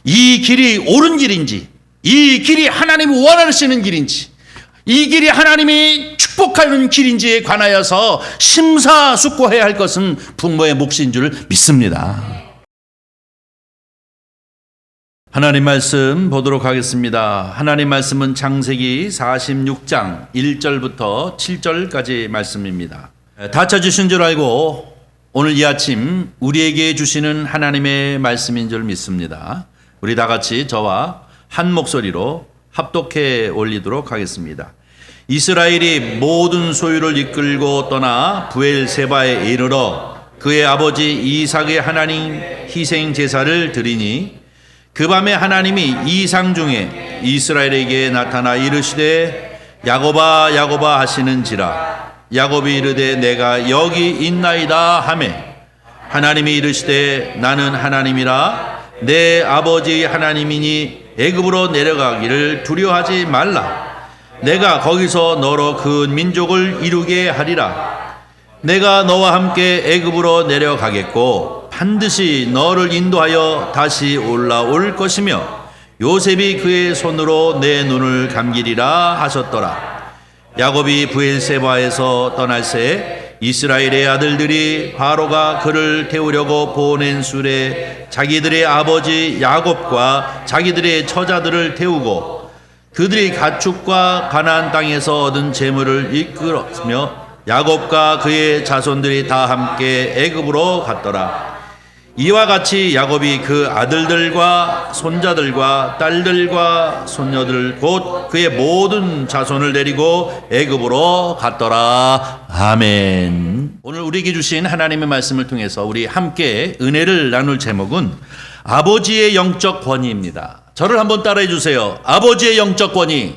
이 길이 옳은 길인지, 이 길이 하나님이 원하시는 길인지, 이 길이 하나님이 축복하는 길인지에 관하여서 심사숙고해야 할 것은 부모의 몫인 줄 믿습니다. 하나님 말씀 보도록 하겠습니다. 하나님 말씀은 창세기 46장 1절부터 7절까지 말씀입니다. 다 찾으신 줄 알고 오늘 이 아침 우리에게 주시는 하나님의 말씀인 줄 믿습니다. 우리 다 같이 저와 한 목소리로 합독해 올리도록 하겠습니다. 이스라엘이 모든 소유를 이끌고 떠나 부엘세바에 이르러 그의 아버지 이삭의 하나님 희생 제사를 드리니 그 밤에 하나님이 이상 중에 이스라엘에게 나타나 이르시되 야곱아 야곱아 하시는지라. 야곱이 이르되 내가 여기 있나이다 하매 하나님이 이르시되 나는 하나님이라 내 아버지 하나님이니 애굽으로 내려가기를 두려워하지 말라. 내가 거기서 너로 큰 민족을 이루게 하리라. 내가 너와 함께 애굽으로 내려가겠고 반드시 너를 인도하여 다시 올라올 것이며 요셉이 그의 손으로 내 눈을 감기리라 하셨더라. 야곱이 부엘세바에서 떠날 새 이스라엘의 아들들이 바로가 그를 태우려고 보낸 술에 자기들의 아버지 야곱과 자기들의 처자들을 태우고 그들이 가축과 가나안 땅에서 얻은 재물을 이끌었으며 야곱과 그의 자손들이 다 함께 애굽으로 갔더라. 이와 같이 야곱이 그 아들들과 손자들과 딸들과 손녀들 곧 그의 모든 자손을 데리고 애굽으로 갔더라. 아멘. 오늘 우리에게 주신 하나님의 말씀을 통해서 우리 함께 은혜를 나눌 제목은 아버지의 영적 권위입니다. 저를 한번 따라해 주세요. 아버지의 영적 권위.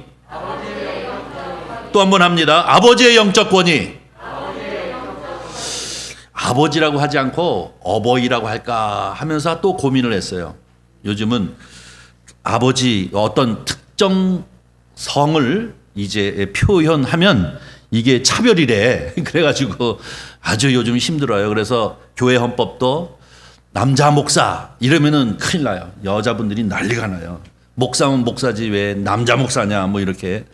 또 한번 합니다. 아버지의 영적 권위. 아버지라고 하지 않고 어버이라고 할까 하면서 또 고민을 했어요. 요즘은 아버지 어떤 특정 성을 이제 표현하면 이게 차별이래. 그래가지고 아주 요즘 힘들어요. 그래서 교회 헌법도 남자 목사 이러면은 큰일 나요. 여자분들이 난리가 나요. 목사면 목사지 왜 남자 목사냐 뭐 이렇게.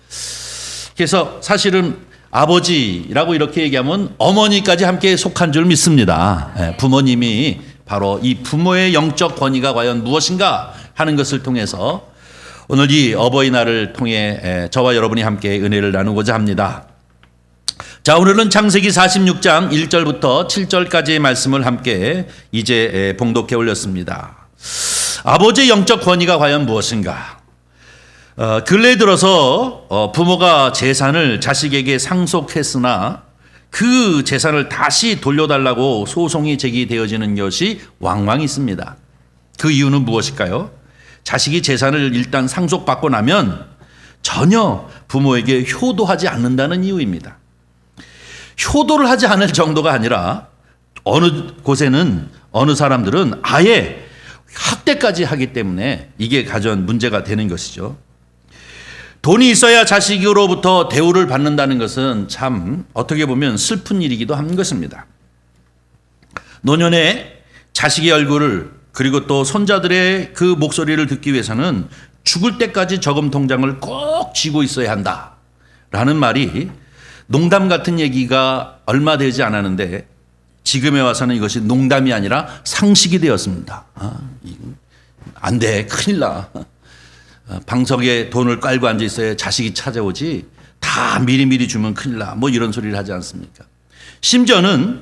그래서 사실은 아버지라고 이렇게 얘기하면 어머니까지 함께 속한 줄 믿습니다. 부모님이 바로 이 부모의 영적 권위가 과연 무엇인가 하는 것을 통해서 오늘 이 어버이날을 통해 저와 여러분이 함께 은혜를 나누고자 합니다. 자, 오늘은 창세기 46장 1절부터 7절까지의 말씀을 함께 이제 봉독해 올렸습니다. 아버지의 영적 권위가 과연 무엇인가? 근래 들어서 부모가 재산을 자식에게 상속했으나 그 재산을 다시 돌려달라고 소송이 제기되어지는 것이 왕왕 있습니다. 그 이유는 무엇일까요? 자식이 재산을 일단 상속받고 나면 전혀 부모에게 효도하지 않는다는 이유입니다. 효도를 하지 않을 정도가 아니라 어느 곳에는 어느 사람들은 아예 학대까지 하기 때문에 이게 가전 문제가 되는 것이죠. 돈이 있어야 자식으로부터 대우를 받는다는 것은 참 어떻게 보면 슬픈 일이기도 한 것입니다. 노년에 자식의 얼굴을 그리고 또 손자들의 그 목소리를 듣기 위해서는 죽을 때까지 저금 통장을 꼭 쥐고 있어야 한다라는 말이 농담 같은 얘기가 얼마 되지 않았는데 지금에 와서는 이것이 농담이 아니라 상식이 되었습니다. 안 돼, 큰일 나. 방석에 돈을 깔고 앉아 있어야 자식이 찾아오지 다 미리미리 주면 큰일 나. 뭐 이런 소리를 하지 않습니까? 심지어는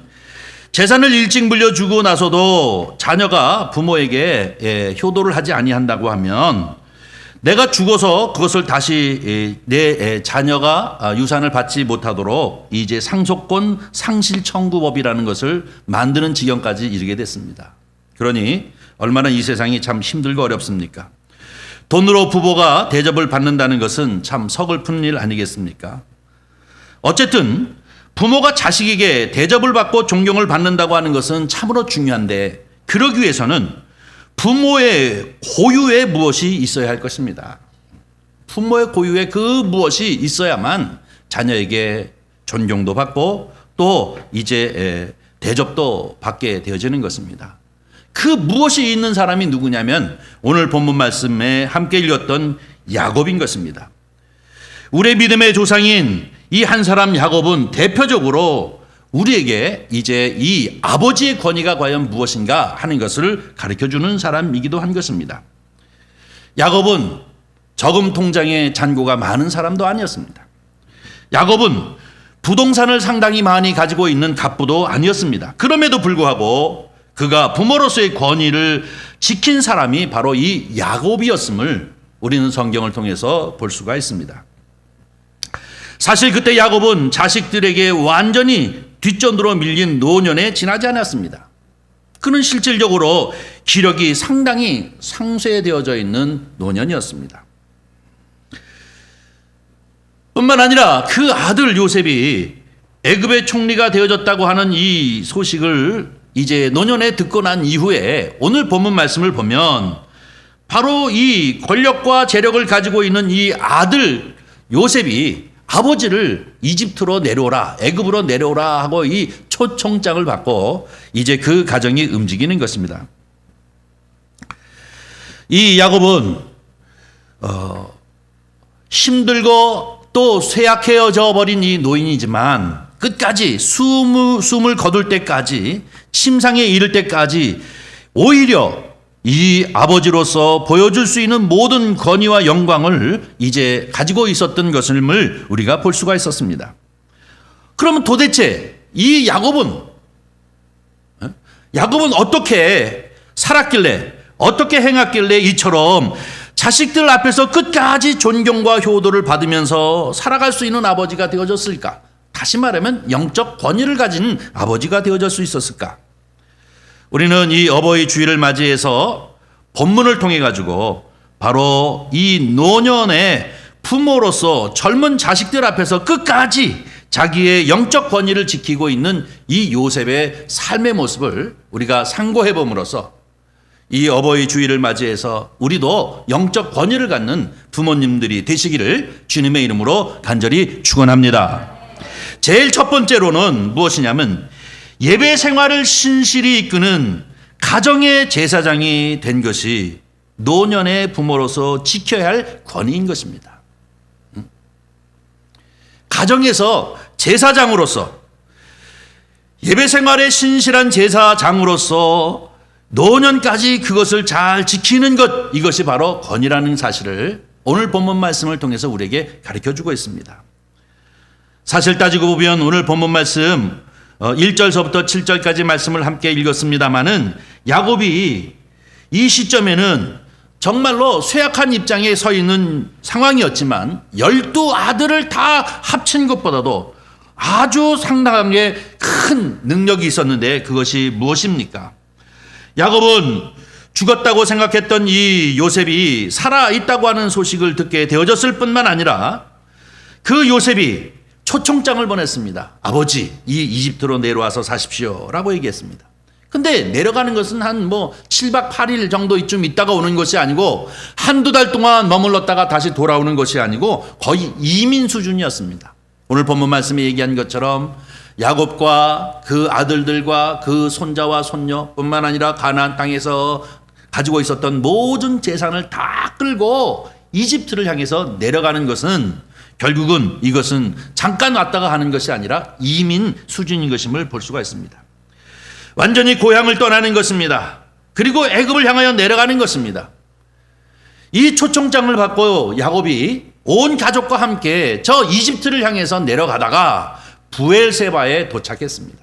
재산을 일찍 물려주고 나서도 자녀가 부모에게 효도를 하지 아니한다고 하면 내가 죽어서 그것을 다시 내 자녀가 유산을 받지 못하도록 이제 상속권 상실 청구법이라는 것을 만드는 지경까지 이르게 됐습니다. 그러니 얼마나 이 세상이 참 힘들고 어렵습니까? 돈으로 부모가 대접을 받는다는 것은 참 서글픈 일 아니겠습니까? 어쨌든 부모가 자식에게 대접을 받고 존경을 받는다고 하는 것은 참으로 중요한데 그러기 위해서는 부모의 고유에 무엇이 있어야 할 것입니다. 부모의 고유에 그 무엇이 있어야만 자녀에게 존경도 받고 또 이제 대접도 받게 되어지는 것입니다. 그 무엇이 있는 사람이 누구냐면 오늘 본문 말씀에 함께 읽었던 야곱인 것입니다. 우리의 믿음의 조상인 이 한 사람 야곱은 대표적으로 우리에게 이제 이 아버지의 권위가 과연 무엇인가 하는 것을 가르쳐주는 사람이기도 한 것입니다. 야곱은 저금 통장에 잔고가 많은 사람도 아니었습니다. 야곱은 부동산을 상당히 많이 가지고 있는 갑부도 아니었습니다. 그럼에도 불구하고 그가 부모로서의 권위를 지킨 사람이 바로 이 야곱이었음을 우리는 성경을 통해서 볼 수가 있습니다. 사실 그때 야곱은 자식들에게 완전히 뒷전으로 밀린 노년에 지나지 않았습니다. 그는 실질적으로 기력이 상당히 상쇄되어져 있는 노년이었습니다. 뿐만 아니라 그 아들 요셉이 애굽의 총리가 되어졌다고 하는 이 소식을 이제 노년에 듣고 난 이후에 오늘 본문 말씀을 보면 바로 이 권력과 재력을 가지고 있는 이 아들 요셉이 아버지를 이집트로 내려오라, 애굽으로 내려오라 하고 이 초청장을 받고 이제 그 가정이 움직이는 것입니다. 이 야곱은 힘들고 또 쇠약해져 버린 이 노인이지만 끝까지 숨을 거둘 때까지 침상에 이를 때까지 오히려 이 아버지로서 보여줄 수 있는 모든 권위와 영광을 이제 가지고 있었던 것을 우리가 볼 수가 있었습니다. 그러면 도대체 이 야곱은 어떻게 살았길래 어떻게 행했길래 이처럼 자식들 앞에서 끝까지 존경과 효도를 받으면서 살아갈 수 있는 아버지가 되어졌을까? 다시 말하면 영적 권위를 가진 아버지가 되어질 수 있었을까? 우리는 이 어버이 주일을 맞이해서 본문을 통해 가지고 바로 이 노년의 부모로서 젊은 자식들 앞에서 끝까지 자기의 영적 권위를 지키고 있는 이 요셉의 삶의 모습을 우리가 상고해 봄으로써 이 어버이 주일을 맞이해서 우리도 영적 권위를 갖는 부모님들이 되시기를 주님의 이름으로 간절히 축원합니다. 제일 첫 번째로는 무엇이냐면 예배 생활을 신실히 이끄는 가정의 제사장이 된 것이 노년의 부모로서 지켜야 할 권위인 것입니다. 가정에서 제사장으로서 예배 생활에 신실한 제사장으로서 노년까지 그것을 잘 지키는 것, 이것이 바로 권위라는 사실을 오늘 본문 말씀을 통해서 우리에게 가르쳐주고 있습니다. 사실 따지고 보면 오늘 본문 말씀 1절서부터 7절까지 말씀을 함께 읽었습니다마는 야곱이 이 시점에는 정말로 쇠약한 입장에 서 있는 상황이었지만 12아들을 다 합친 것보다도 아주 상당하게 큰 능력이 있었는데 그것이 무엇입니까? 야곱은 죽었다고 생각했던 이 요셉이 살아있다고 하는 소식을 듣게 되어졌을 뿐만 아니라 그 요셉이 초청장을 보냈습니다. 아버지, 이 이집트로 내려와서 사십시오 라고 얘기했습니다. 근데 내려가는 것은 한 7박 8일 정도쯤 있다가 오는 것이 아니고 한두 달 동안 머물렀다가 다시 돌아오는 것이 아니고 거의 이민 수준이었습니다. 오늘 본문 말씀에 얘기한 것처럼 야곱과 그 아들들과 그 손자와 손녀뿐만 아니라 가나안 땅에서 가지고 있었던 모든 재산을 다 끌고 이집트를 향해서 내려가는 것은 결국은 이것은 잠깐 왔다가 하는 것이 아니라 이민 수준인 것임을 볼 수가 있습니다. 완전히 고향을 떠나는 것입니다. 그리고 애굽을 향하여 내려가는 것입니다. 이 초청장을 받고 야곱이 온 가족과 함께 저 이집트를 향해서 내려가다가 브엘세바에 도착했습니다.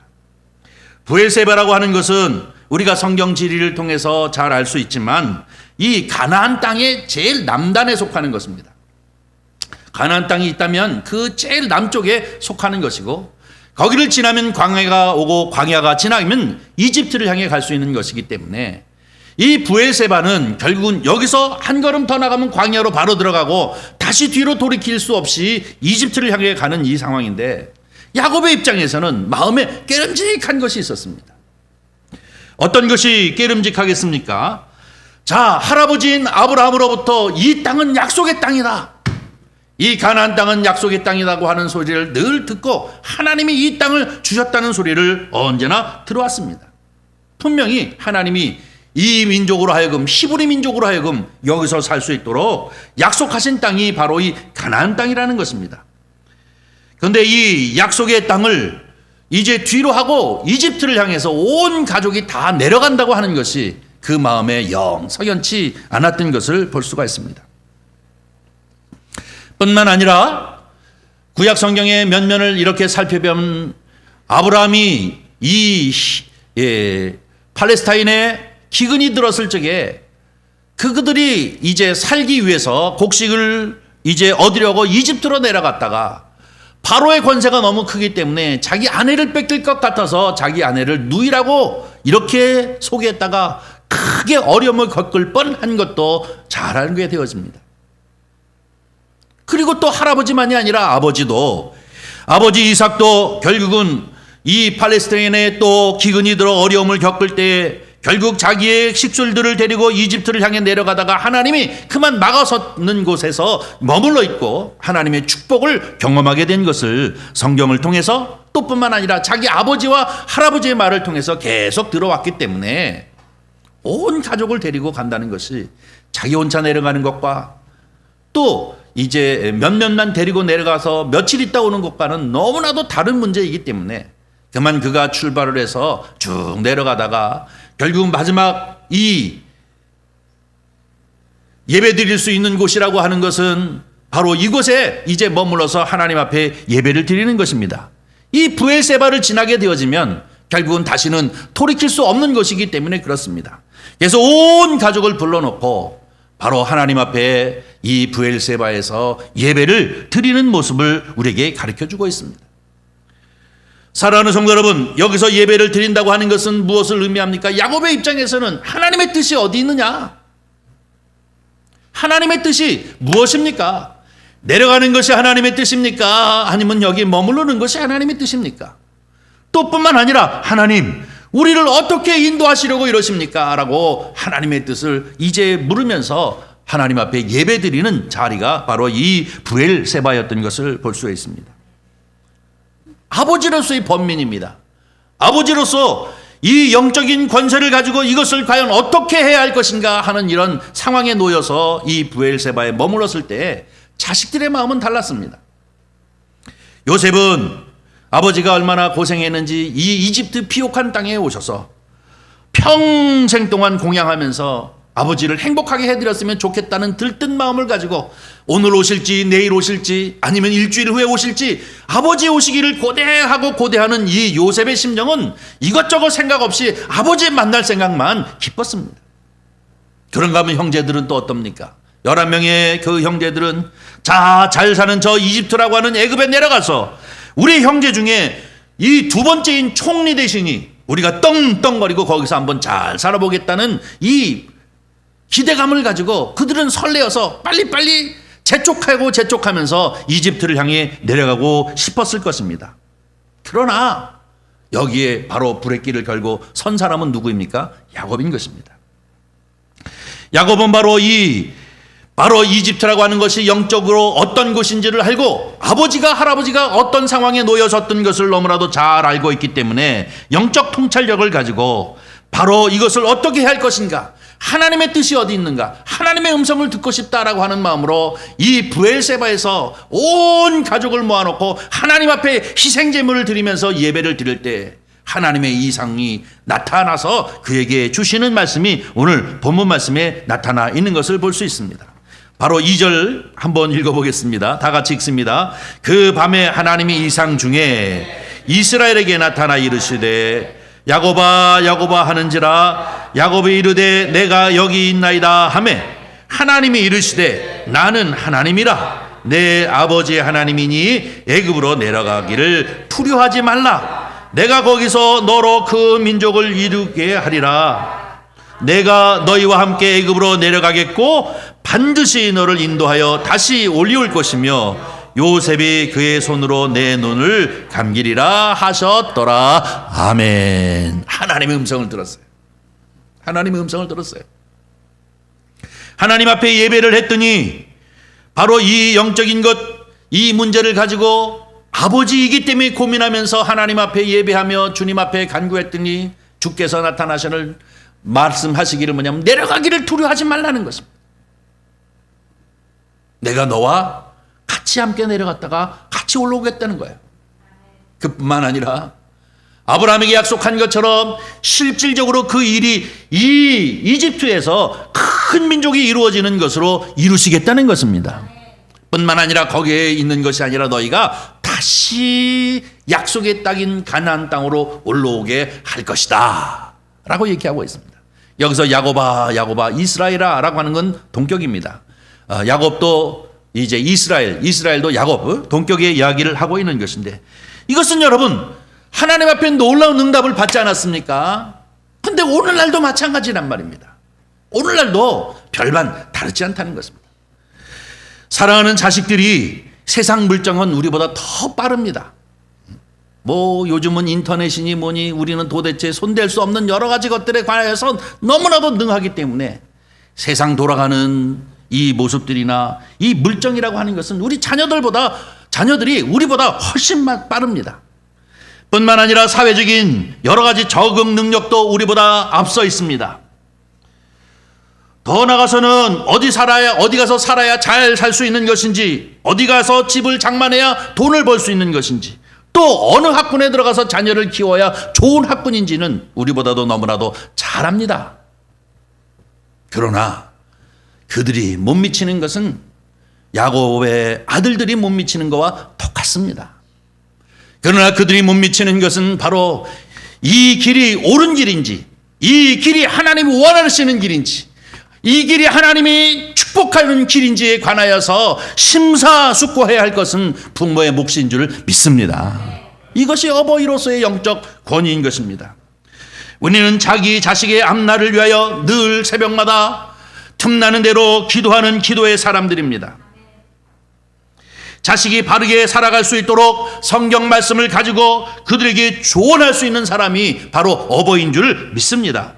브엘세바라고 하는 것은 우리가 성경 지리를 통해서 잘 알 수 있지만 이 가나안 땅의 제일 남단에 속하는 것입니다. 가나안 땅이 있다면 그 제일 남쪽에 속하는 것이고 거기를 지나면 광야가 오고 광야가 지나면 이집트를 향해 갈 수 있는 것이기 때문에 이 브엘세바는 결국은 여기서 한 걸음 더 나가면 광야로 바로 들어가고 다시 뒤로 돌이킬 수 없이 이집트를 향해 가는 이 상황인데 야곱의 입장에서는 마음에 깨름직한 것이 있었습니다. 어떤 것이 깨름직하겠습니까? 자, 할아버지인 아브라함으로부터 이 땅은 약속의 땅이다. 이 가나안 땅은 약속의 땅이라고 하는 소리를 늘 듣고 하나님이 이 땅을 주셨다는 소리를 언제나 들어왔습니다. 분명히 하나님이 이 민족으로 하여금, 히브리 민족으로 하여금 여기서 살 수 있도록 약속하신 땅이 바로 이 가나안 땅이라는 것입니다. 그런데 이 약속의 땅을 이제 뒤로 하고 이집트를 향해서 온 가족이 다 내려간다고 하는 것이 그 마음에 영 석연치 않았던 것을 볼 수가 있습니다. 뿐만 아니라 구약 성경의 면면을 이렇게 살펴보면 아브라함이 이 팔레스타인에 기근이 들었을 적에 그들이 이제 살기 위해서 곡식을 이제 얻으려고 이집트로 내려갔다가 바로의 권세가 너무 크기 때문에 자기 아내를 뺏길 것 같아서 자기 아내를 누이라고 이렇게 소개했다가 크게 어려움을 겪을 뻔한 것도 잘 알게 되어집니다. 그리고 또 할아버지만이 아니라 아버지 이삭도 결국은 이 팔레스타인에 또 기근이 들어 어려움을 겪을 때 결국 자기의 식솔들을 데리고 이집트를 향해 내려가다가 하나님이 그만 막아섰는 곳에서 머물러 있고 하나님의 축복을 경험하게 된 것을 성경을 통해서 또 뿐만 아니라 자기 아버지와 할아버지의 말을 통해서 계속 들어왔기 때문에 온 가족을 데리고 간다는 것이 자기 혼자 내려가는 것과 또 이제 몇몇만 데리고 내려가서 며칠 있다 오는 것과는 너무나도 다른 문제이기 때문에 그만 그가 출발을 해서 쭉 내려가다가 결국 마지막 이 예배 드릴 수 있는 곳이라고 하는 것은 바로 이곳에 이제 머물러서 하나님 앞에 예배를 드리는 것입니다. 이 브엘세바를 지나게 되어지면 결국은 다시는 돌이킬 수 없는 것이기 때문에 그렇습니다. 그래서 온 가족을 불러놓고 바로 하나님 앞에 이 브엘세바에서 예배를 드리는 모습을 우리에게 가르쳐주고 있습니다. 사랑하는 성도 여러분, 여기서 예배를 드린다고 하는 것은 무엇을 의미합니까? 야곱의 입장에서는 하나님의 뜻이 어디 있느냐? 하나님의 뜻이 무엇입니까? 내려가는 것이 하나님의 뜻입니까? 아니면 여기 머무르는 것이 하나님의 뜻입니까? 또 뿐만 아니라 하나님, 우리를 어떻게 인도하시려고 이러십니까? 라고 하나님의 뜻을 이제 물으면서 하나님 앞에 예배드리는 자리가 바로 이 브엘세바였던 것을 볼 수 있습니다. 아버지로서의 번민입니다. 아버지로서 이 영적인 권세를 가지고 이것을 과연 어떻게 해야 할 것인가 하는 이런 상황에 놓여서 이 브엘세바에 머물렀을 때 자식들의 마음은 달랐습니다. 요셉은 아버지가 얼마나 고생했는지 이 이집트 피옥한 땅에 오셔서 평생 동안 공양하면서 아버지를 행복하게 해드렸으면 좋겠다는 들뜬 마음을 가지고 오늘 오실지 내일 오실지 아니면 일주일 후에 오실지 아버지 오시기를 고대하는 이 요셉의 심정은 이것저것 생각 없이 아버지 만날 생각만 기뻤습니다. 그런가 하면 형제들은 또 어떻습니까? 11명의 그 형제들은 잘 사는 저 이집트라고 하는 애굽에 내려가서 우리 형제 중에 이 두 번째인 총리 대신이 우리가 떵떵거리고 거기서 한번 잘 살아보겠다는 이 기대감을 가지고 그들은 설레어서 빨리빨리 재촉하면서 이집트를 향해 내려가고 싶었을 것입니다. 그러나 여기에 바로 불의 길을 걸고 선 사람은 누구입니까? 야곱인 것입니다. 야곱은 바로 이집트라고 하는 것이 영적으로 어떤 곳인지를 알고 아버지가 할아버지가 어떤 상황에 놓여졌던 것을 너무나도 잘 알고 있기 때문에 영적 통찰력을 가지고 바로 이것을 어떻게 해야 할 것인가, 하나님의 뜻이 어디 있는가, 하나님의 음성을 듣고 싶다라고 하는 마음으로 이 브엘세바에서 온 가족을 모아놓고 하나님 앞에 희생제물을 드리면서 예배를 드릴 때 하나님의 이상이 나타나서 그에게 주시는 말씀이 오늘 본문 말씀에 나타나 있는 것을 볼 수 있습니다. 바로 2절 한번 읽어보겠습니다. 다 같이 읽습니다. 그 밤에 하나님이 이상 중에 이스라엘에게 나타나 이르시되 야곱아 야곱아 하는지라 야곱이 이르되 내가 여기 있나이다 하매 하나님이 이르시되 나는 하나님이라 내 아버지의 하나님이니 애굽으로 내려가기를 두려워하지 말라. 내가 거기서 너로 그 민족을 이루게 하리라. 내가 너희와 함께 애굽으로 내려가겠고 반드시 너를 인도하여 다시 올리올 것이며 요셉이 그의 손으로 내 눈을 감기리라 하셨더라. 아멘. 하나님의 음성을 들었어요. 하나님의 음성을 들었어요. 하나님 앞에 예배를 했더니 바로 이 영적인 것, 이 문제를 가지고 아버지이기 때문에 고민하면서 하나님 앞에 예배하며 주님 앞에 간구했더니 주께서 나타나셔를 말씀하시기를 뭐냐면 내려가기를 두려워하지 말라는 것입니다. 내가 너와 같이 함께 내려갔다가 같이 올라오겠다는 거예요. 그뿐만 아니라 아브라함에게 약속한 것처럼 실질적으로 그 일이 이 이집트에서 큰 민족이 이루어지는 것으로 이루시겠다는 것입니다. 뿐만 아니라 거기에 있는 것이 아니라 너희가 다시 약속의 땅인 가나안 땅으로 올라오게 할 것이다 라고 얘기하고 있습니다. 여기서 야곱아 야곱아 이스라엘아 라고 하는 건 동격입니다. 야곱도 이제 이스라엘도 야곱 동격의 이야기를 하고 있는 것인데, 이것은 여러분 하나님 앞에 놀라운 응답을 받지 않았습니까? 근데 오늘날도 마찬가지란 말입니다. 오늘날도 별반 다르지 않다는 것입니다. 사랑하는 자식들이 세상 물정은 우리보다 더 빠릅니다. 뭐 요즘은 인터넷이니 뭐니 우리는 도대체 손댈 수 없는 여러 가지 것들에 관해서 너무나도 능하기 때문에 세상 돌아가는 이 모습들이나 이 물정이라고 하는 것은 우리 자녀들이 우리보다 훨씬 빠릅니다. 뿐만 아니라 사회적인 여러 가지 적응 능력도 우리보다 앞서 있습니다. 더 나아가서는 어디 가서 살아야 잘 살 수 있는 것인지, 어디 가서 집을 장만해야 돈을 벌 수 있는 것인지, 또 어느 학군에 들어가서 자녀를 키워야 좋은 학군인지는 우리보다도 너무나도 잘 압니다. 그러나 그들이 못 미치는 것은 야곱의 아들들이 못 미치는 것과 똑같습니다. 그러나 그들이 못 미치는 것은 바로 이 길이 옳은 길인지, 이 길이 하나님이 원하시는 길인지, 이 길이 하나님이 축복하는 길인지에 관하여서 심사숙고해야 할 것은 부모의 몫인 줄 믿습니다. 이것이 어버이로서의 영적 권위인 것입니다. 우리는 자기 자식의 앞날을 위하여 늘 새벽마다 틈나는 대로 기도하는 기도의 사람들입니다. 자식이 바르게 살아갈 수 있도록 성경 말씀을 가지고 그들에게 조언할 수 있는 사람이 바로 어버이인 줄 믿습니다.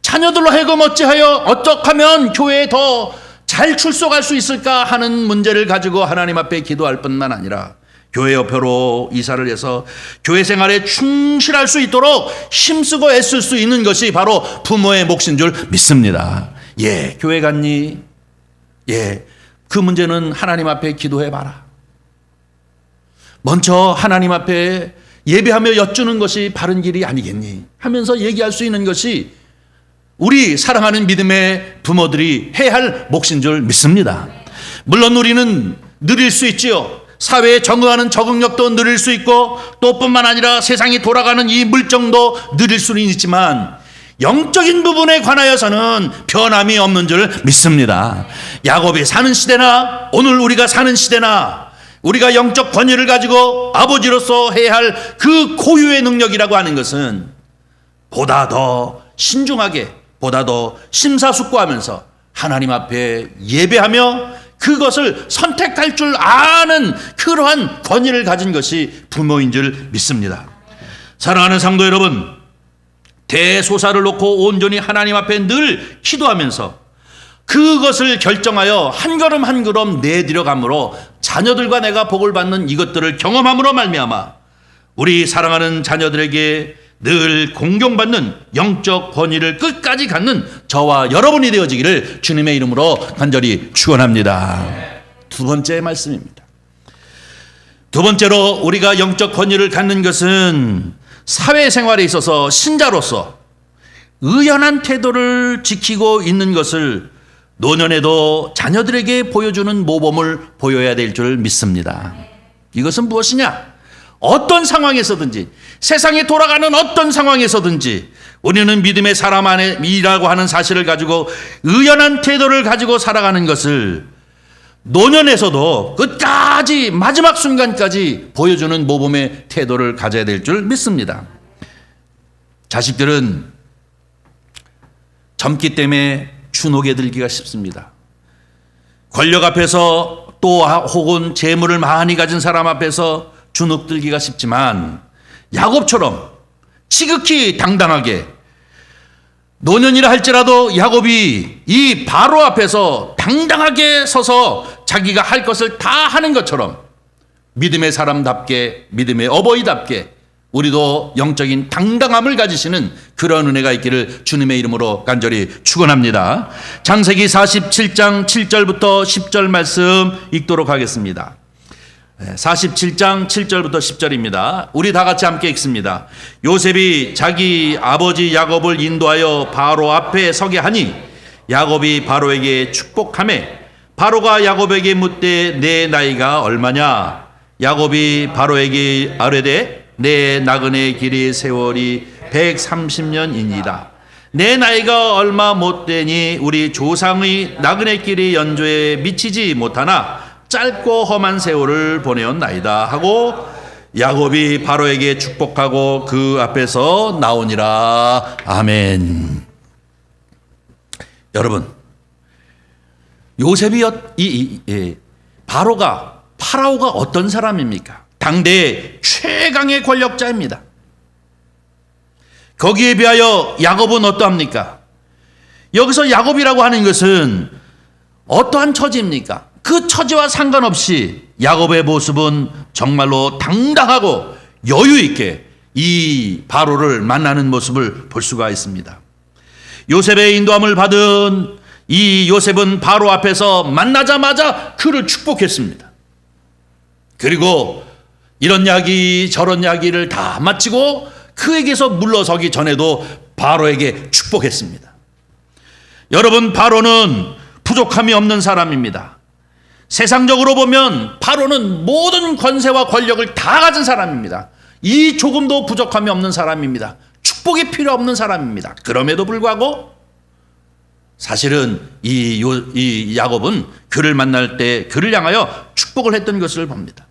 자녀들로 하여금 어떻게 하면 교회에 더 잘 출석할 수 있을까 하는 문제를 가지고 하나님 앞에 기도할 뿐만 아니라 교회 옆으로 이사를 해서 교회 생활에 충실할 수 있도록 힘쓰고 애쓸 수 있는 것이 바로 부모의 몫인 줄 믿습니다. 예, 교회 갔니? 예, 그 문제는 하나님 앞에 기도해봐라. 먼저 하나님 앞에 예배하며 여쭈는 것이 바른 길이 아니겠니? 하면서 얘기할 수 있는 것이 우리 사랑하는 믿음의 부모들이 해야 할 몫인 줄 믿습니다. 물론 우리는 느릴 수 있지요. 사회에 적응하는 적응력도 느릴 수 있고, 또 뿐만 아니라 세상이 돌아가는 이 물정도 느릴 수는 있지만 영적인 부분에 관하여서는 변함이 없는 줄 믿습니다. 야곱이 사는 시대나 오늘 우리가 사는 시대나 우리가 영적 권위를 가지고 아버지로서 해야 할 그 고유의 능력이라고 하는 것은 보다 더 신중하게, 보다 더 심사숙고하면서 하나님 앞에 예배하며 그것을 선택할 줄 아는 그러한 권위를 가진 것이 부모인 줄 믿습니다. 사랑하는 성도 여러분, 대소사를 놓고 온전히 하나님 앞에 늘 기도하면서 그것을 결정하여 한 걸음 한 걸음 내들여감으로 자녀들과 내가 복을 받는 이것들을 경험함으로 말미암아 우리 사랑하는 자녀들에게 늘 공경받는 영적 권위를 끝까지 갖는 저와 여러분이 되어지기를 주님의 이름으로 간절히 축원합니다. 두 번째 말씀입니다. 두 번째로 우리가 영적 권위를 갖는 것은 사회생활에 있어서 신자로서 의연한 태도를 지키고 있는 것을 노년에도 자녀들에게 보여주는 모범을 보여야 될 줄 믿습니다. 이것은 무엇이냐? 어떤 상황에서든지, 세상이 돌아가는 어떤 상황에서든지 우리는 믿음의 사람 안에이라고 하는 사실을 가지고 의연한 태도를 가지고 살아가는 것을 노년에서도 끝까지 마지막 순간까지 보여주는 모범의 태도를 가져야 될 줄 믿습니다. 자식들은 젊기 때문에 주눅에 들기가 쉽습니다. 권력 앞에서 또 혹은 재물을 많이 가진 사람 앞에서 주눅 들기가 쉽지만 야곱처럼 지극히 당당하게, 노년이라 할지라도 야곱이 이 바로 앞에서 당당하게 서서 자기가 할 것을 다 하는 것처럼 믿음의 사람답게, 믿음의 어버이답게 우리도 영적인 당당함을 가지시는 그런 은혜가 있기를 주님의 이름으로 간절히 축원합니다. 창세기 47장 7절부터 10절 말씀 읽도록 하겠습니다. 47장 7절부터 10절입니다. 우리 다 같이 함께 읽습니다. 요셉이 자기 아버지 야곱을 인도하여 바로 앞에 서게 하니 야곱이 바로에게 축복하매 바로가 야곱에게 묻되 내 나이가 얼마냐? 야곱이 바로에게 아뢰되 내 나그네 길이 세월이 130년이니이다. 내 나이가 얼마 못되니 우리 조상의 나그네 길이 연조에 미치지 못하나 짧고 험한 세월을 보내었나이다 하고 야곱이 바로에게 축복하고 그 앞에서 나오니라. 아멘. 여러분, 요셉이 파라오가 어떤 사람입니까? 당대의 최강의 권력자입니다. 거기에 비하여 야곱은 어떠합니까? 여기서 야곱이라고 하는 것은 어떠한 처지입니까? 그 처지와 상관없이 야곱의 모습은 정말로 당당하고 여유 있게 이 바로를 만나는 모습을 볼 수가 있습니다. 요셉의 인도함을 받은 이 요셉은 바로 앞에서 만나자마자 그를 축복했습니다. 그리고 이런 이야기 저런 이야기를 다 마치고 그에게서 물러서기 전에도 바로에게 축복했습니다. 여러분, 바로는 부족함이 없는 사람입니다. 세상적으로 보면 바로는 모든 권세와 권력을 다 가진 사람입니다. 이 조금도 부족함이 없는 사람입니다. 축복이 필요 없는 사람입니다. 그럼에도 불구하고 사실은 이 야곱은 그를 만날 때 그를 향하여 축복을 했던 것을 봅니다.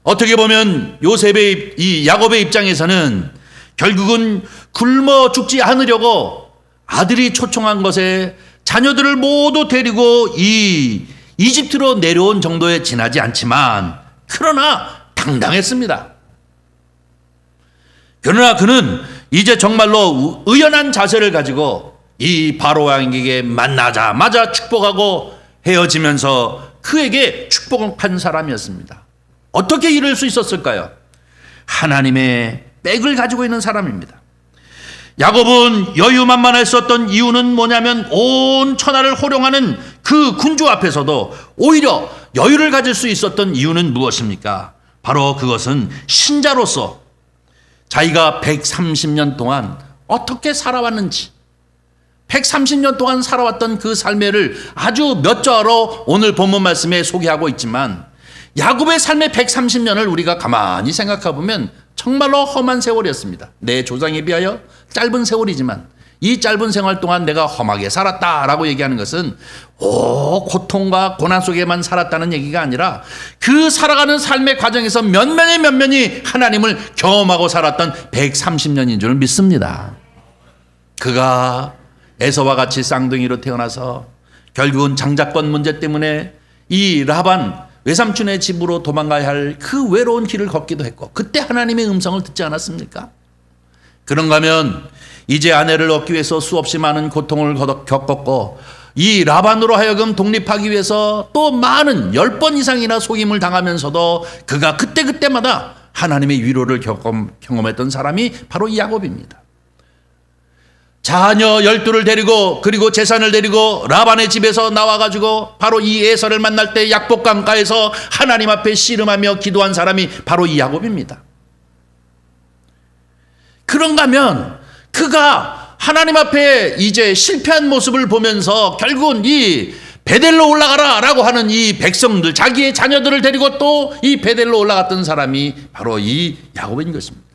어떻게 보면 이 야곱의 입장에서는 결국은 굶어 죽지 않으려고 아들이 초청한 것에 자녀들을 모두 데리고 이 이집트로 내려온 정도에 지나지 않지만 그러나 당당했습니다. 그러나 그는 이제 정말로 의연한 자세를 가지고 이 바로 왕에게 만나자마자 축복하고 헤어지면서 그에게 축복한 사람이었습니다. 어떻게 이럴 수 있었을까요? 하나님의 백을 가지고 있는 사람입니다. 야곱은 여유만만할 수 없던 이유는 뭐냐면 온 천하를 호령하는 그 군주 앞에서도 오히려 여유를 가질 수 있었던 이유는 무엇입니까? 바로 그것은 신자로서 자기가 130년 동안 어떻게 살아왔는지 130년 동안 살아왔던 그 삶을 아주 몇 절로 오늘 본문 말씀에 소개하고 있지만 야곱의 삶의 130년을 우리가 가만히 생각해 보면 정말로 험한 세월이었습니다. 내 조상에 비하여 짧은 세월이지만 이 짧은 생활 동안 내가 험하게 살았다라고 얘기하는 것은 고통과 고난 속에만 살았다는 얘기가 아니라 그 살아가는 삶의 과정에서 면면이 하나님을 경험하고 살았던 130년인 줄 믿습니다. 그가 에서와 같이 쌍둥이로 태어나서 결국은 장자권 문제 때문에 이 라반 외삼촌의 집으로 도망가야 할 그 외로운 길을 걷기도 했고 그때 하나님의 음성을 듣지 않았습니까? 그런가 하면 이제 아내를 얻기 위해서 수없이 많은 고통을 겪었고 이 라반으로 하여금 독립하기 위해서 또 많은 10번 이상이나 속임을 당하면서도 그가 그때마다 하나님의 위로를 경험했던 사람이 바로 이 야곱입니다. 자녀 12를 데리고 그리고 재산을 데리고 라반의 집에서 나와가지고 바로 이 에서를 만날 때 약복강가에서 하나님 앞에 씨름하며 기도한 사람이 바로 이 야곱입니다. 그런가 하면 그가 하나님 앞에 이제 실패한 모습을 보면서 결국은 이 베델로 올라가라 라고 하는 이 백성들 자기의 자녀들을 데리고 또 이 베델로 올라갔던 사람이 바로 이 야곱인 것입니다.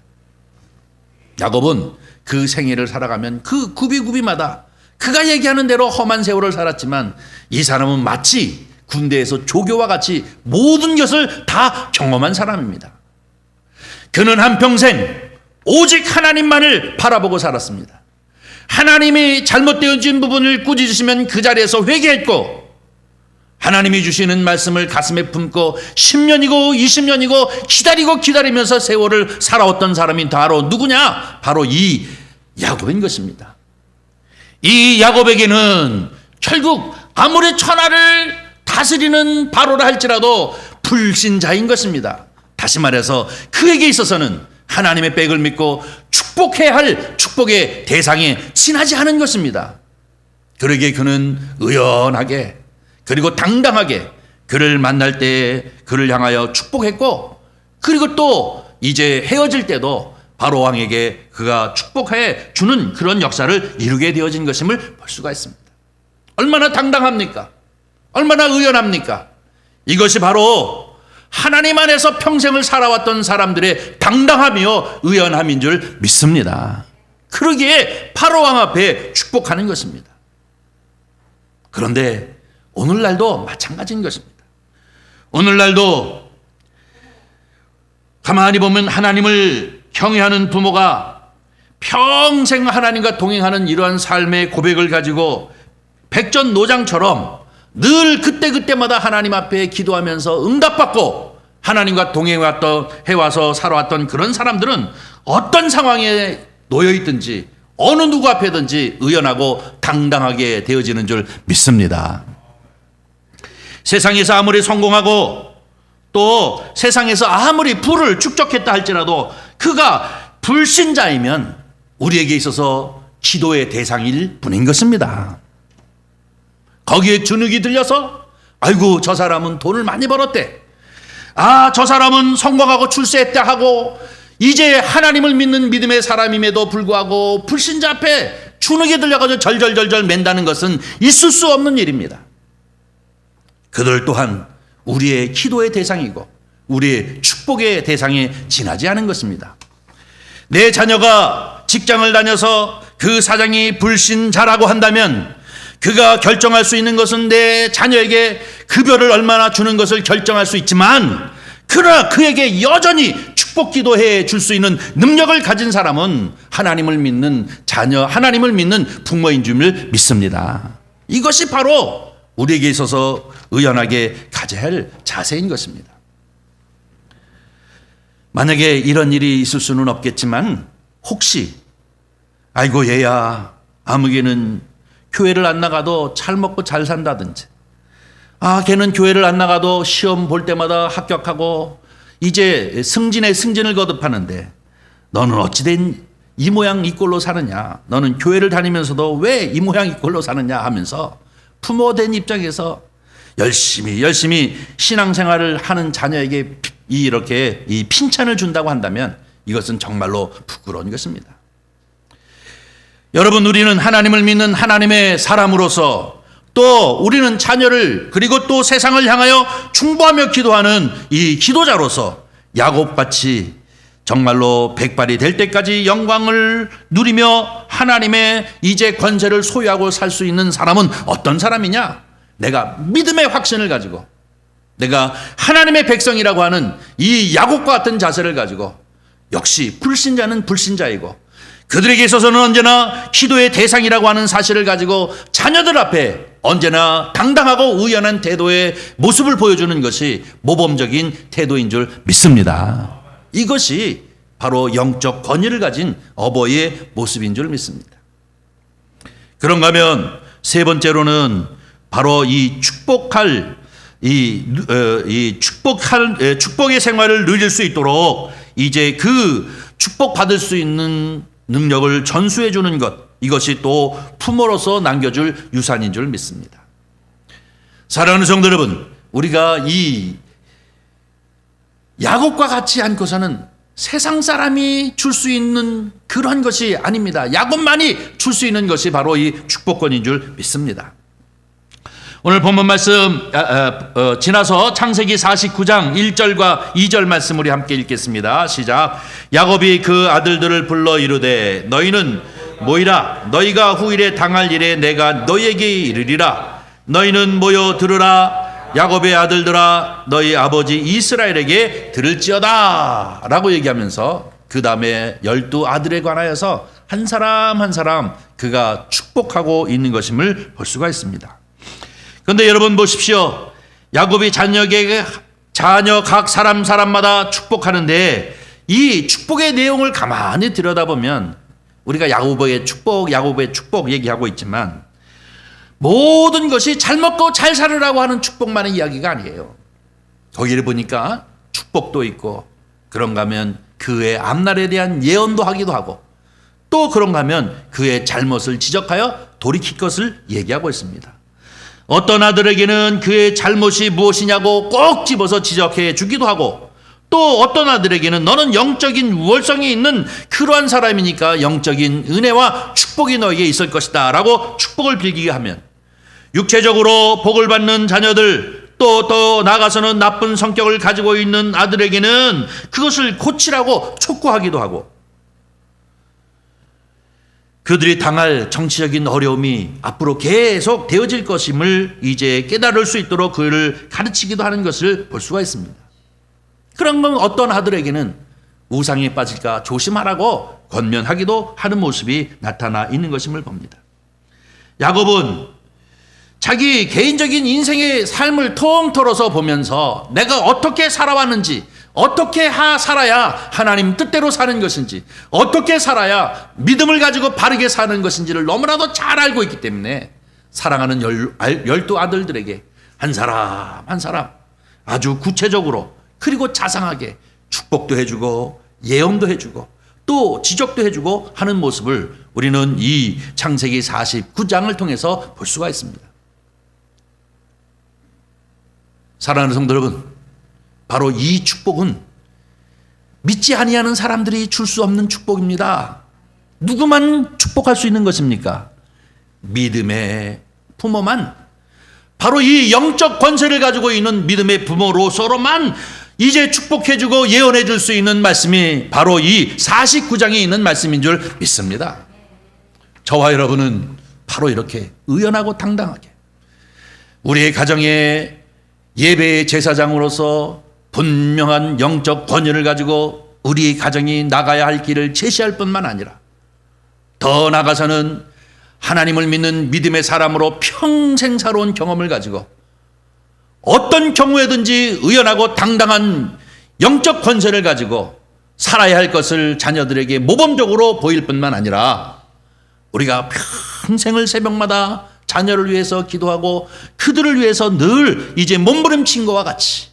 야곱은 그 생애를 살아가면 그 구비구비마다 그가 얘기하는 대로 험한 세월을 살았지만 이 사람은 마치 군대에서 조교와 같이 모든 것을 다 경험한 사람입니다. 그는 한평생 오직 하나님만을 바라보고 살았습니다. 하나님이 잘못되어진 부분을 꾸짖으시면 그 자리에서 회개했고 하나님이 주시는 말씀을 가슴에 품고 10년이고 20년이고 기다리면서 세월을 살아왔던 사람이 바로 누구냐? 바로 이 야곱인 것입니다. 이 야곱에게는 결국 아무리 천하를 다스리는 바로라 할지라도 불신자인 것입니다. 다시 말해서 그에게 있어서는 하나님의 백을 믿고 축복해야 할 축복의 대상에 지나지 않은 것입니다. 그러기에 그는 의연하게 그리고 당당하게 그를 만날 때 그를 향하여 축복했고, 그리고 또 이제 헤어질 때도 바로 왕에게 그가 축복해 주는 그런 역사를 이루게 되어진 것임을 볼 수가 있습니다. 얼마나 당당합니까? 얼마나 의연합니까? 이것이 바로 하나님 안에서 평생을 살아왔던 사람들의 당당하며 의연함인 줄 믿습니다. 그러기에 바로 왕 앞에 축복하는 것입니다. 그런데 오늘날도 마찬가지인 것입니다. 오늘날도 가만히 보면 하나님을 경외하는 부모가 평생 하나님과 동행하는 이러한 삶의 고백을 가지고 백전노장처럼 늘 그때그때마다 하나님 앞에 기도하면서 응답받고 하나님과 동행해와서 살아왔던 그런 사람들은 어떤 상황에 놓여있든지 어느 누구 앞에든지 의연하고 당당하게 되어지는 줄 믿습니다. 세상에서 아무리 성공하고 또 세상에서 아무리 부를 축적했다 할지라도 그가 불신자이면 우리에게 있어서 기도의 대상일 뿐인 것입니다. 거기에 주눅이 들려서 아이고 저 사람은 돈을 많이 벌었대, 아 저 사람은 성공하고 출세했다 하고 이제 하나님을 믿는 믿음의 사람임에도 불구하고 불신자 앞에 주눅이 들려가지고 절절절절 맨다는 것은 있을 수 없는 일입니다. 그들 또한 우리의 기도의 대상이고 우리의 축복의 대상에 지나지 않은 것입니다. 내 자녀가 직장을 다녀서 그 사장이 불신자라고 한다면 그가 결정할 수 있는 것은 내 자녀에게 급여를 얼마나 주는 것을 결정할 수 있지만, 그러나 그에게 여전히 축복 기도해 줄 수 있는 능력을 가진 사람은 하나님을 믿는 자녀, 하나님을 믿는 부모인 줄 믿습니다. 이것이 바로 우리에게 있어서 의연하게 가져야 할 자세인 것입니다. 만약에 이런 일이 있을 수는 없겠지만 혹시 아이고 얘야 아무개는 교회를 안 나가도 잘 먹고 잘 산다든지, 아 걔는 교회를 안 나가도 시험 볼 때마다 합격하고 이제 승진에 승진을 거듭하는데 너는 어찌된 이 모양 이 꼴로 사느냐, 너는 교회를 다니면서도 왜 이 모양 이 꼴로 사느냐 하면서 부모된 입장에서 열심히 신앙생활을 하는 자녀에게 이렇게 이 핀찬을 준다고 한다면 이것은 정말로 부끄러운 것입니다. 여러분, 우리는 하나님을 믿는 하나님의 사람으로서 또 우리는 자녀를 그리고 또 세상을 향하여 충고하며 기도하는 이 기도자로서 야곱같이 정말로 백발이 될 때까지 영광을 누리며 하나님의 이제 권세를 소유하고 살 수 있는 사람은 어떤 사람이냐? 내가 믿음의 확신을 가지고 내가 하나님의 백성이라고 하는 이 야곱과 같은 자세를 가지고, 역시 불신자는 불신자이고 그들에게 있어서는 언제나 기도의 대상이라고 하는 사실을 가지고 자녀들 앞에 언제나 당당하고 의연한 태도의 모습을 보여주는 것이 모범적인 태도인 줄 믿습니다. 이것이 바로 영적 권위를 가진 어버이의 모습인 줄 믿습니다. 그런가 하면 세 번째로는 바로 이 축복의 생활을 누릴 수 있도록 이제 그 축복받을 수 있는 능력을 전수해 주는 것, 이것이 또 부모로서 남겨줄 유산인 줄 믿습니다. 사랑하는 성도 여러분, 우리가 이 야곱과 같이 않고서는 세상 사람이 줄 수 있는 그런 것이 아닙니다. 야곱만이 줄 수 있는 것이 바로 이 축복권인 줄 믿습니다. 오늘 본문 말씀 지나서 창세기 49장 1절과 2절 말씀 우리 함께 읽겠습니다. 시작. 야곱이 그 아들들을 불러 이르되 너희는 모이라, 너희가 후일에 당할 일에 내가 너희에게 이르리라. 너희는 모여 들으라. 야곱의 아들들아, 너희 아버지 이스라엘에게 들을지어다 라고 얘기하면서 그 다음에 12아들에 관하여서 한 사람 한 사람 그가 축복하고 있는 것임을 볼 수가 있습니다. 그런데 여러분 보십시오. 야곱이 자녀 각 사람마다 축복하는데 이 축복의 내용을 가만히 들여다보면 우리가 야곱의 축복 얘기하고 있지만 모든 것이 잘 먹고 잘 살으라고 하는 축복만의 이야기가 아니에요. 거기를 보니까 축복도 있고 그런가 하면 그의 앞날에 대한 예언도 하기도 하고, 또 그런가 하면 그의 잘못을 지적하여 돌이킬 것을 얘기하고 있습니다. 어떤 아들에게는 그의 잘못이 무엇이냐고 꼭 집어서 지적해 주기도 하고, 또 어떤 아들에게는 너는 영적인 우월성이 있는 그러한 사람이니까 영적인 은혜와 축복이 너에게 있을 것이다 라고 축복을 빌기게 하면, 육체적으로 복을 받는 자녀들, 또 나아가서는 나쁜 성격을 가지고 있는 아들에게는 그것을 고치라고 촉구하기도 하고, 그들이 당할 정치적인 어려움이 앞으로 계속 되어질 것임을 이제 깨달을 수 있도록 그를 가르치기도 하는 것을 볼 수가 있습니다. 그런 건 어떤 아들에게는 우상에 빠질까 조심하라고 권면하기도 하는 모습이 나타나 있는 것임을 봅니다. 야곱은 자기 개인적인 인생의 삶을 통틀어서 보면서 내가 어떻게 살아왔는지, 어떻게 살아야 하나님 뜻대로 사는 것인지, 어떻게 살아야 믿음을 가지고 바르게 사는 것인지를 너무나도 잘 알고 있기 때문에 사랑하는 12 아들들에게 한 사람 한 사람 아주 구체적으로, 그리고 자상하게 축복도 해주고 예언도 해주고 또 지적도 해주고 하는 모습을 우리는 이 창세기 49장을 통해서 볼 수가 있습니다. 사랑하는 성도 여러분, 바로 이 축복은 믿지 아니하는 사람들이 줄 수 없는 축복입니다. 누구만 축복할 수 있는 것입니까? 믿음의 부모만, 바로 이 영적 권세를 가지고 있는 믿음의 부모로서로만 이제 축복해주고 예언해줄 수 있는 말씀이 바로 이 49장에 있는 말씀인 줄 믿습니다. 저와 여러분은 바로 이렇게 의연하고 당당하게 우리의 가정의 예배의 제사장으로서 분명한 영적 권위를 가지고 우리 가정이 나가야 할 길을 제시할 뿐만 아니라 더 나아가서는 하나님을 믿는 믿음의 사람으로 평생 살아온 경험을 가지고 어떤 경우에든지 의연하고 당당한 영적 권세를 가지고 살아야 할 것을 자녀들에게 모범적으로 보일 뿐만 아니라 우리가 평생을 새벽마다 자녀를 위해서 기도하고 그들을 위해서 늘 이제 몸부림친 것과 같이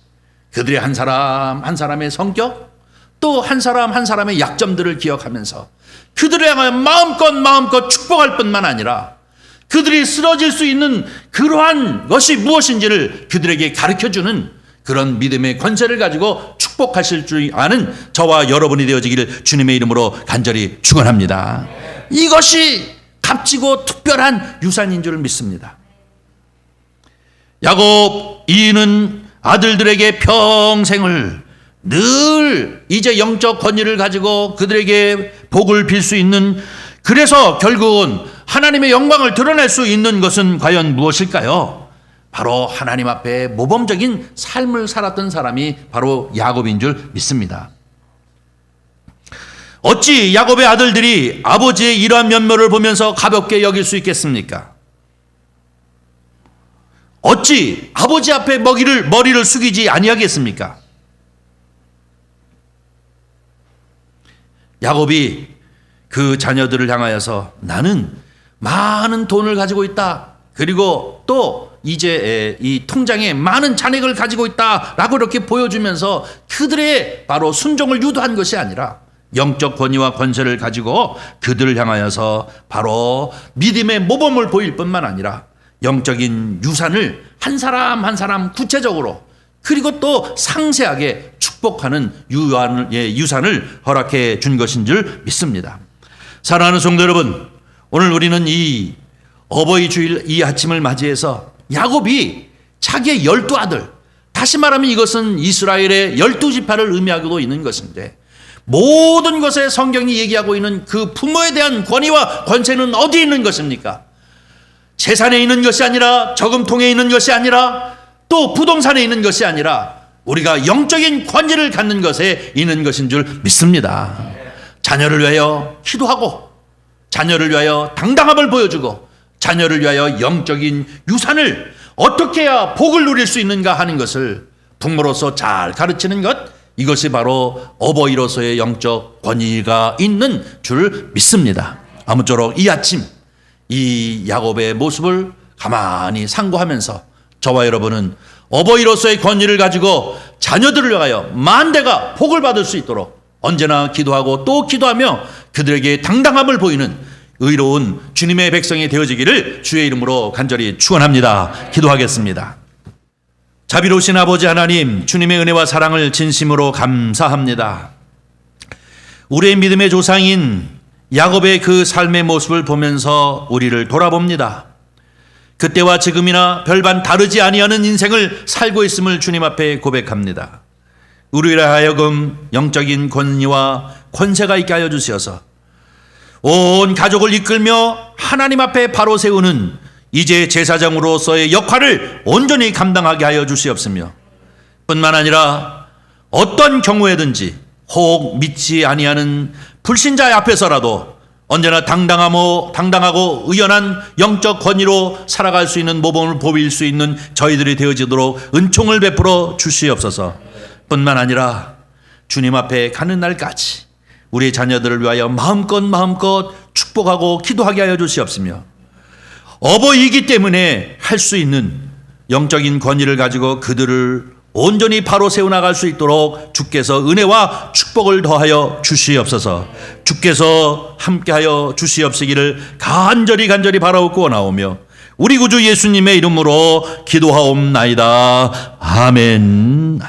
그들의 한 사람 한 사람의 성격, 또 한 사람 한 사람의 약점들을 기억하면서 그들을 향하여 마음껏 축복할 뿐만 아니라 그들이 쓰러질 수 있는 그러한 것이 무엇인지를 그들에게 가르쳐주는 그런 믿음의 권세를 가지고 축복하실 줄 아는 저와 여러분이 되어지기를 주님의 이름으로 간절히 축원합니다. 이것이 값지고 특별한 유산인 줄 믿습니다. 야곱 이는 아들들에게 평생을 늘 이제 영적 권위를 가지고 그들에게 복을 빌 수 있는, 그래서 결국은 하나님의 영광을 드러낼 수 있는 것은 과연 무엇일까요? 바로 하나님 앞에 모범적인 삶을 살았던 사람이 바로 야곱인 줄 믿습니다. 어찌 야곱의 아들들이 아버지의 이러한 면모를 보면서 가볍게 여길 수 있겠습니까? 어찌 아버지 앞에 머리를 숙이지 아니하겠습니까? 야곱이 그 자녀들을 향하여서 나는 많은 돈을 가지고 있다, 그리고 또 이제 이 통장에 많은 잔액을 가지고 있다라고 이렇게 보여주면서 그들의 바로 순종을 유도한 것이 아니라 영적 권위와 권세를 가지고 그들을 향하여서 바로 믿음의 모범을 보일 뿐만 아니라 영적인 유산을 한 사람 한 사람 구체적으로 그리고 또 상세하게 축복하는 유산을 허락해 준 것인 줄 믿습니다. 사랑하는 성도 여러분, 오늘 우리는 이 어버이 주일 이 아침을 맞이해서 야곱이 자기의 12 아들, 다시 말하면 이것은 이스라엘의 12지파를 의미하고도 있는 것인데, 모든 것에 성경이 얘기하고 있는 그 부모에 대한 권위와 권세는 어디에 있는 것입니까? 재산에 있는 것이 아니라, 저금통에 있는 것이 아니라, 또 부동산에 있는 것이 아니라 우리가 영적인 권위를 갖는 것에 있는 것인 줄 믿습니다. 자녀를 위하여 기도하고, 자녀를 위하여 당당함을 보여주고, 자녀를 위하여 영적인 유산을 어떻게 해야 복을 누릴 수 있는가 하는 것을 부모로서 잘 가르치는 것, 이것이 바로 어버이로서의 영적 권위가 있는 줄 믿습니다. 아무쪼록 이 아침 이 야곱의 모습을 가만히 상고하면서 저와 여러분은 어버이로서의 권위를 가지고 자녀들을 위하여 만대가 복을 받을 수 있도록 언제나 기도하고 또 기도하며 그들에게 당당함을 보이는 의로운 주님의 백성이 되어지기를 주의 이름으로 간절히 축원합니다. 기도하겠습니다. 자비로우신 아버지 하나님, 주님의 은혜와 사랑을 진심으로 감사합니다. 우리의 믿음의 조상인 야곱의 그 삶의 모습을 보면서 우리를 돌아봅니다. 그때와 지금이나 별반 다르지 아니하는 인생을 살고 있음을 주님 앞에 고백합니다. 우리를 하여금 영적인 권위와 권세가 있게 하여 주시어서 온 가족을 이끌며 하나님 앞에 바로 세우는 이제 제사장으로서의 역할을 온전히 감당하게 하여 주시옵으며 뿐만 아니라 어떤 경우에든지 혹 믿지 아니하는 불신자 앞에서라도 언제나 당당하고 의연한 영적 권위로 살아갈 수 있는 모범을 보일 수 있는 저희들이 되어지도록 은총을 베풀어 주시옵소서. 뿐만 아니라 주님 앞에 가는 날까지 우리의 자녀들을 위하여 마음껏 축복하고 기도하게 하여 주시옵으며 어버이이기 때문에 할 수 있는 영적인 권위를 가지고 그들을 온전히 바로 세워나갈 수 있도록 주께서 은혜와 축복을 더하여 주시옵소서. 주께서 함께하여 주시옵시기를 간절히 바라옵고 원하오며 우리 구주 예수님의 이름으로 기도하옵나이다. 아멘.